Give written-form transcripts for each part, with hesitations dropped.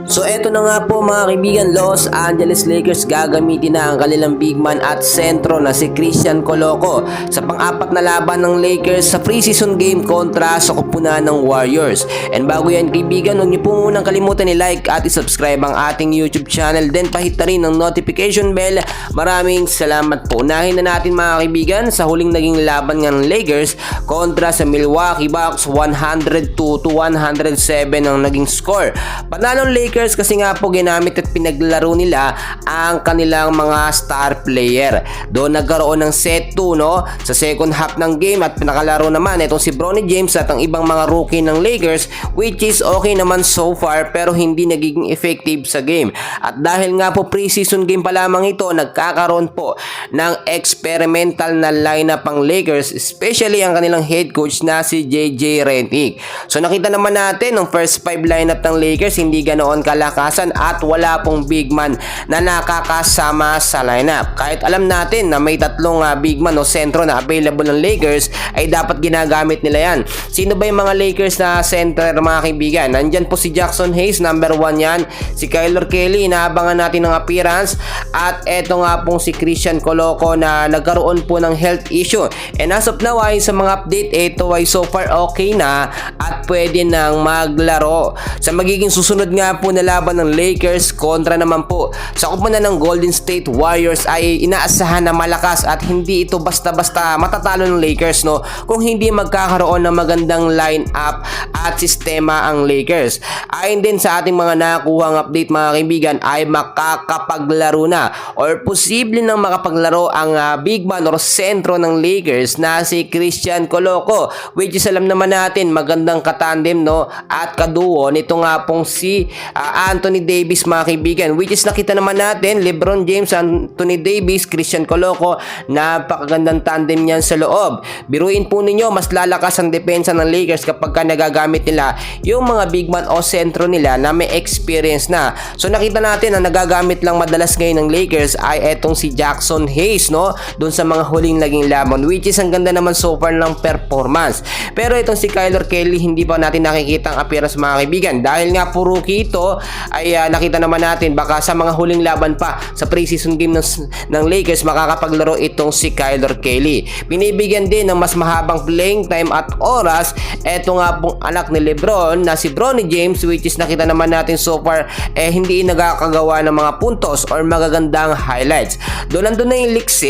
So eto na nga po mga kaibigan, Los Angeles Lakers gagamitin na ang kanilang big man at sentro na si Christian Coloco sa pang-apat na laban ng Lakers sa preseason game kontra sa kupunan ng Warriors. And bago yan kaibigan, huwag niyo po munang kalimutan i-like at i-subscribe ang ating YouTube channel, then pahit na rin ang notification bell. Maraming salamat po. Unahin na natin mga kaibigan sa huling naging laban ng Lakers kontra sa Milwaukee Bucks. 102-107 ang naging score. Panalong Lakers kasi nga po ginamit at pinaglaro nila ang kanilang mga star player. Doon nagkaroon ng set 2 no sa second half ng game at pinakalaro naman itong si Bronny James at ang ibang mga rookie ng Lakers, which is okay naman so far pero hindi nagiging effective sa game. At dahil nga po preseason game pa lamang ito, nagkakaroon po ng experimental na lineup ang Lakers, especially ang kanilang head coach na si JJ Redick. So nakita naman natin ng first 5 lineup ng Lakers hindi ganoon kalakasan at wala pong big man na nakakasama sa lineup. Kahit alam natin na may tatlong big man o sentro na available ng Lakers, ay dapat ginagamit nila yan. Sino ba yung mga Lakers na center mga kaibigan? Nandyan po si Jackson Hayes, number 1 yan. Si Kyler Kelly, inaabangan natin ng appearance. At eto nga pong si Christian Coloco na nagkaroon po ng health issue. And as of now ay sa mga update, ito ay so far okay na at pwede nang maglaro. Sa magiging susunod nga po na laban ng Lakers kontra naman po sa kupunan ng Golden State Warriors, ay inaasahan na malakas at hindi ito basta-basta matatalo ng Lakers no kung hindi magkakaroon ng magandang line-up at sistema ang Lakers. Ayon din sa ating mga nakuhang update mga kaibigan, ay makakapaglaro na or posible nang makapaglaro ang big man or sentro ng Lakers na si Christian Coloco, which is alam naman natin magandang katandem no at kaduo nito nga pong si Anthony Davis mga kaibigan, which is nakita naman natin LeBron James, Anthony Davis, Christian Coloco, napakagandang tandem niyan sa loob. Biruin po ninyo, mas lalakas ang depensa ng Lakers kapag nagagamit nila yung mga big man o sentro nila na may experience na. So nakita natin na nagagamit lang madalas ngayon ng Lakers ay etong si Jackson Hayes no doon sa mga huling naging laban, which is ang ganda naman so far ng performance. Pero itong si Kyler Kelly hindi pa natin nakikita ang appearance mga kaibigan dahil nga po rookie ito, ay nakita naman natin baka sa mga huling laban pa sa preseason game ng Lakers makakapaglaro itong si Kyler Kelly. Binibigyan din ng mas mahabang playing time at oras eto nga pong anak ni LeBron na si Bronny James, which is nakita naman natin so far hindi nagkakagawa ng mga puntos or magagandang highlights. Doon na yung leaks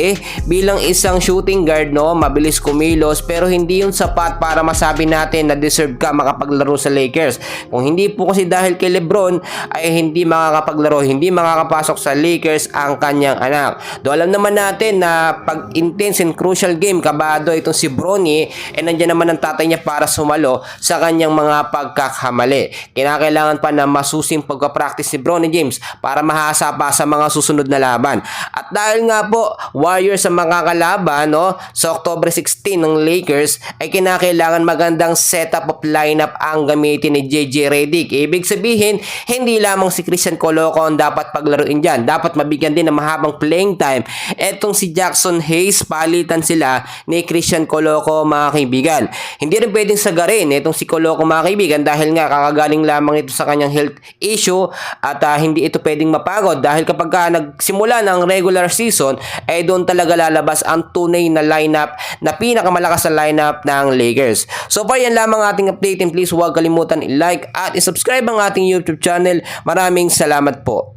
bilang isang shooting guard no, mabilis kumilos pero hindi yun sapat para masabi natin na deserve ka makapaglaro sa Lakers. Kung hindi po kasi dahil kay LeBron ay hindi makakapaglaro, hindi makakapasok sa Lakers ang kanyang anak. Do alam naman natin na pag intense and crucial game, kabado itong si Bronny, nandiyan naman ang tatay niya para sumalo sa kanyang mga pagkakamali. Kinakailangan pa na masusing pagka-practice ni Bronny James para mahasa pa sa mga susunod na laban. At dahil nga po Warriors ang makakalaban no, sa October 16 ng Lakers, ay kinakailangan magandang setup of lineup ang gamitin ni JJ Redick. Ibig sabihin, hindi lamang si Christian Coloco ang dapat paglaruin dyan. Dapat mabigyan din ng mahabang playing time etong si Jackson Hayes, palitan sila ni Christian Coloco mga kaibigan. Hindi rin pwedeng sagarin etong si Coloco mga kaibigan dahil nga kakagaling lamang ito sa kanyang health issue at hindi ito pwedeng mapagod dahil kapag nagsimula ng regular season ay doon talaga lalabas ang tunay na lineup na pinakamalakas na lineup ng Lakers. So far yan lamang ating update, and please huwag kalimutan i-like at i-subscribe ang ating YouTube channel. Maraming salamat po.